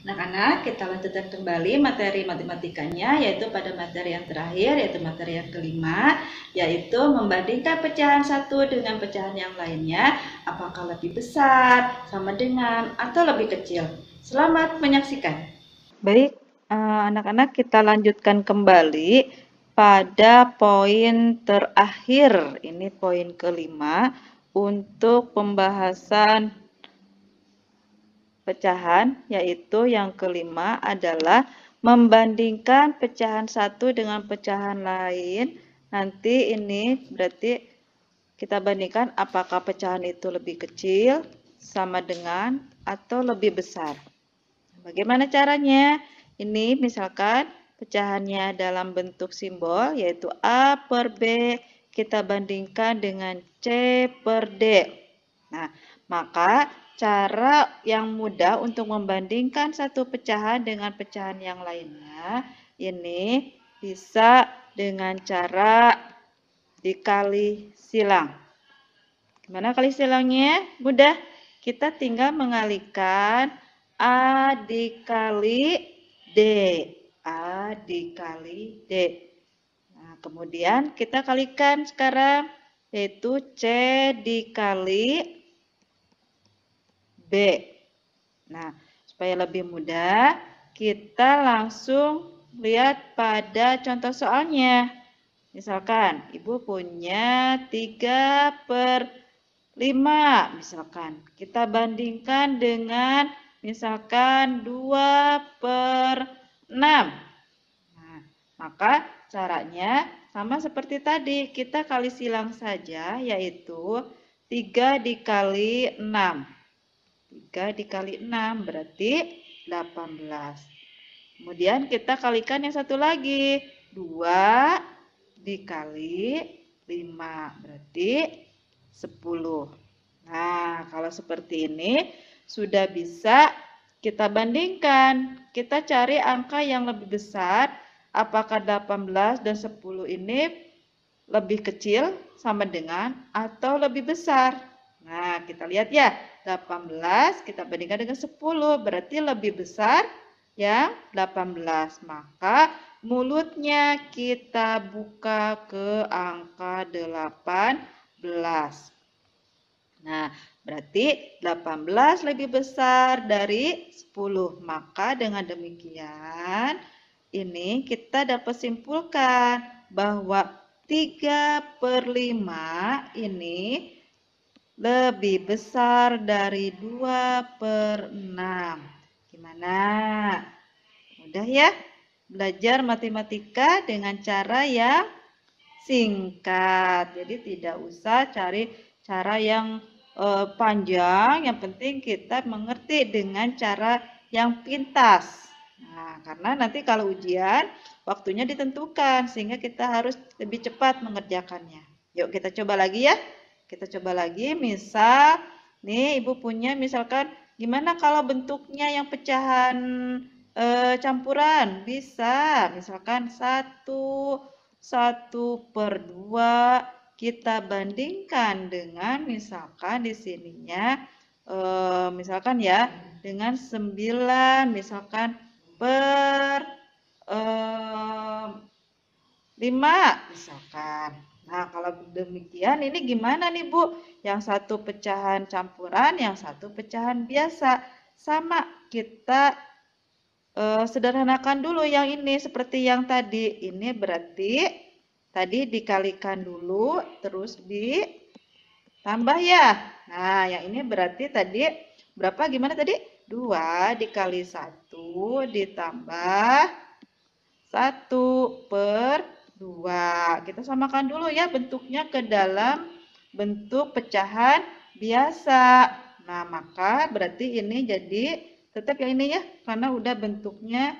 Anak-anak, kita lanjutkan kembali materi matematikanya, yaitu pada materi yang terakhir, yaitu materi yang kelima, yaitu membandingkan pecahan satu dengan pecahan yang lainnya, apakah lebih besar, sama dengan, atau lebih kecil. Selamat menyaksikan. Baik, anak-anak, kita lanjutkan kembali pada poin terakhir. Ini poin kelima untuk pembahasan pecahan, yaitu yang kelima adalah membandingkan pecahan satu dengan pecahan lain. Nanti ini berarti kita bandingkan apakah pecahan itu lebih kecil, sama dengan, atau lebih besar. Bagaimana caranya? Ini misalkan pecahannya dalam bentuk simbol, yaitu A per B, kita bandingkan dengan C per D. Nah, maka cara yang mudah untuk membandingkan satu pecahan dengan pecahan yang lainnya, ini bisa dengan cara dikali silang. Gimana kali silangnya? Mudah. Kita tinggal mengalihkan A dikali D. A dikali D. Nah, kemudian kita kalikan sekarang, yaitu C dikali B. Nah, supaya lebih mudah, kita langsung lihat pada contoh soalnya. Misalkan, Ibu punya 3 per 5. Misalkan, kita bandingkan dengan misalkan 2 per 6. Nah, maka caranya sama seperti tadi. Kita kali silang saja, yaitu 3 dikali 6. 3 dikali 6 berarti 18. Kemudian kita kalikan yang satu lagi. 2 dikali 5 berarti 10. Nah, kalau seperti ini sudah bisa kita bandingkan. Kita cari angka yang lebih besar. Apakah 18 dan 10 ini lebih kecil sama dengan atau lebih besar? Nah, kita lihat ya. 18 kita bandingkan dengan 10 berarti lebih besar yang 18. Maka mulutnya kita buka ke angka 18. Nah, berarti 18 lebih besar dari 10. Maka dengan demikian ini kita dapat simpulkan bahwa 3 per 5 ini lebih besar dari 2 per 6. Gimana? Mudah ya? Belajar matematika dengan cara yang singkat. Jadi tidak usah cari cara yang panjang. Yang penting kita mengerti dengan cara yang pintas. Nah, karena nanti kalau ujian, waktunya ditentukan. Sehingga kita harus lebih cepat mengerjakannya. Yuk kita coba lagi ya. Kita coba lagi, misal, nih Ibu punya misalkan, gimana kalau bentuknya yang pecahan campuran? Bisa, misalkan 1 per 2, kita bandingkan dengan misalkan di sininya, misalkan ya, dengan 9, misalkan per 5, misalkan. Nah, kalau demikian ini gimana nih Bu? Yang satu pecahan campuran, yang satu pecahan biasa. Sama, kita sederhanakan dulu yang ini seperti yang tadi. Ini berarti tadi dikalikan dulu, terus ditambah ya. Nah, yang ini berarti tadi berapa? Gimana tadi? 2 dikali 1 ditambah 1 per 2. Kita samakan dulu ya bentuknya ke dalam bentuk pecahan biasa. Nah, maka berarti ini jadi tetap yang ini ya, karena udah bentuknya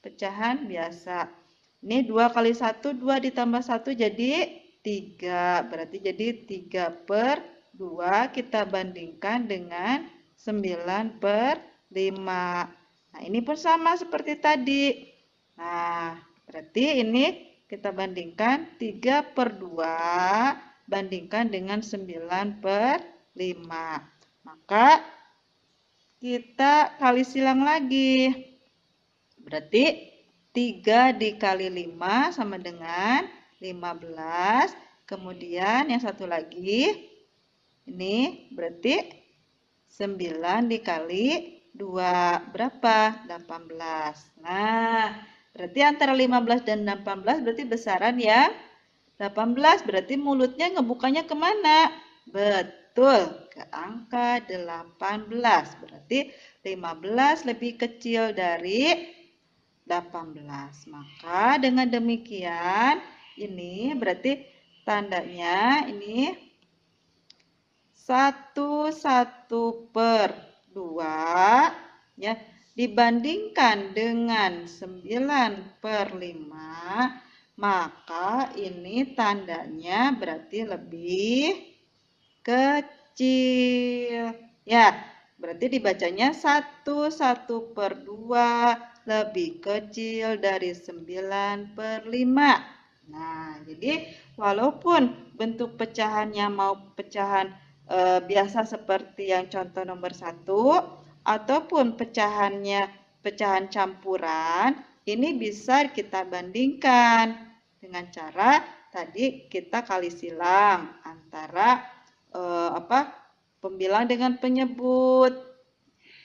pecahan biasa. Ini 2 kali 1, 2 ditambah 1 jadi 3. Berarti jadi 3 per 2 kita bandingkan dengan 9 per 5. Nah, ini pun sama seperti tadi. Nah, berarti ini kita bandingkan 3 per 2 bandingkan dengan 9/5. Maka kita kali silang lagi. Berarti 3 dikali 5 sama dengan 15. Kemudian yang satu lagi, ini berarti 9 dikali 2. Berapa? 18. Nah, berarti antara 15 dan 18 berarti besaran yang 18. Berarti mulutnya ngebukanya kemana? Betul, ke angka 18. Berarti 15 lebih kecil dari 18. Maka dengan demikian, ini berarti tandanya ini 1/2 ya, dibandingkan dengan 9/5, maka ini tandanya berarti lebih kecil. Ya, berarti dibacanya 1/2 lebih kecil dari 9/5. Nah, jadi walaupun bentuk pecahannya mau pecahan biasa seperti yang contoh nomor 1, ataupun pecahan campuran, ini bisa kita bandingkan dengan cara tadi kita kali silang antara pembilang dengan penyebut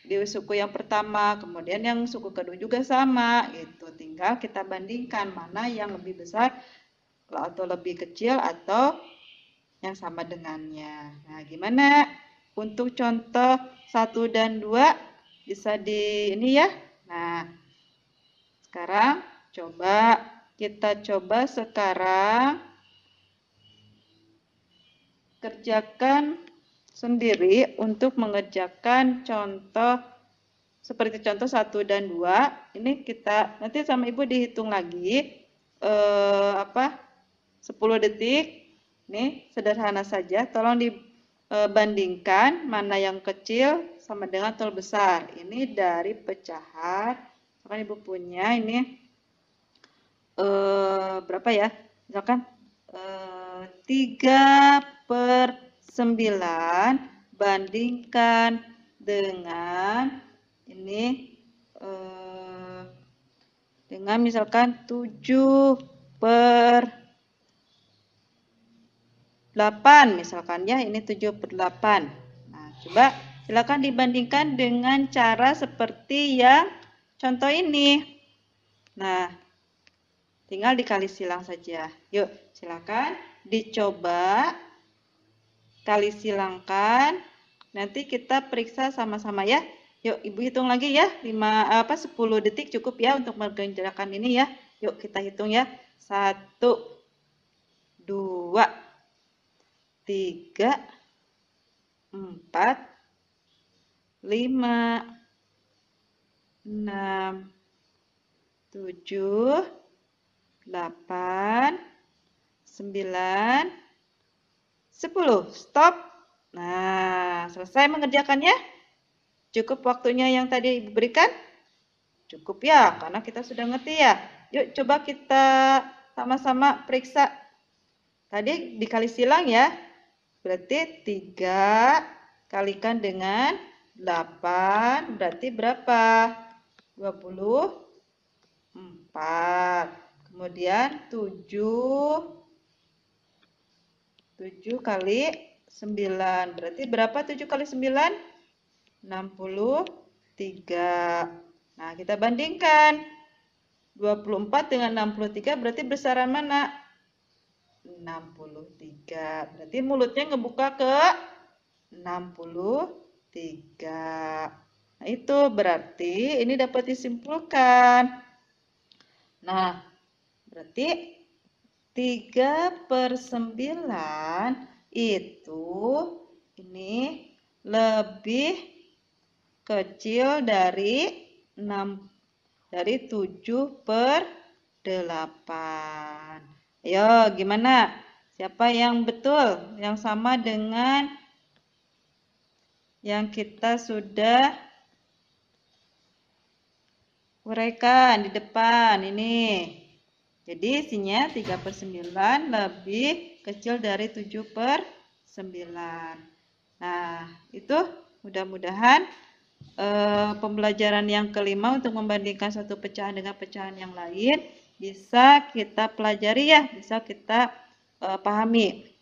di suku yang pertama, kemudian yang suku kedua juga sama, gitu. Tinggal kita bandingkan mana yang lebih besar atau lebih kecil atau yang sama dengannya. Nah, gimana untuk contoh 1 dan 2 bisa di ini ya. Nah, sekarang kita coba sekarang kerjakan sendiri untuk mengerjakan contoh seperti contoh 1 dan 2. Ini kita nanti sama Ibu dihitung lagi 10 detik. Ini sederhana saja, tolong dibandingkan mana yang kecil sama dengan atau besar. Ini dari pecahan, misalkan Ibu punya ini berapa ya? Misalkan 3/9 bandingkan dengan ini dengan misalkan 7/8 misalkan ya, ini 7/8. Nah, coba silakan dibandingkan dengan cara seperti yang contoh ini. Nah, tinggal dikali silang saja. Yuk, silakan dicoba kali silangkan. Nanti kita periksa sama-sama ya. Yuk, Ibu hitung lagi ya. 10 detik cukup ya untuk mengerjakan ini ya. Yuk, kita hitung ya. 1, 2, 3, 4, 5, 6, 7, 8, 9, 10. Stop. Nah, selesai mengerjakannya. Cukup waktunya yang tadi Ibu berikan? Cukup ya, karena kita sudah ngerti ya. Yuk, coba kita sama-sama periksa. Tadi dikali silang ya. Berarti 3 kalikan dengan 8. Berarti berapa? 24. Kemudian 7 kali 9. Berarti berapa 7 kali 9? 63. Nah, kita bandingkan. 24 dengan 63 berarti besaran mana? 63. Berarti mulutnya ngebuka ke 63. Nah, itu berarti ini dapat disimpulkan. Nah, berarti 3/9 itu ini lebih kecil dari 7/8. Ayo, gimana? Siapa yang betul? Yang sama dengan yang kita sudah uraikan di depan ini. Jadi isinya 3/9 lebih kecil dari 7/9. Nah, itu mudah-mudahan pembelajaran yang kelima untuk membandingkan satu pecahan dengan pecahan yang lain bisa kita pelajari ya, bisa kita pahami.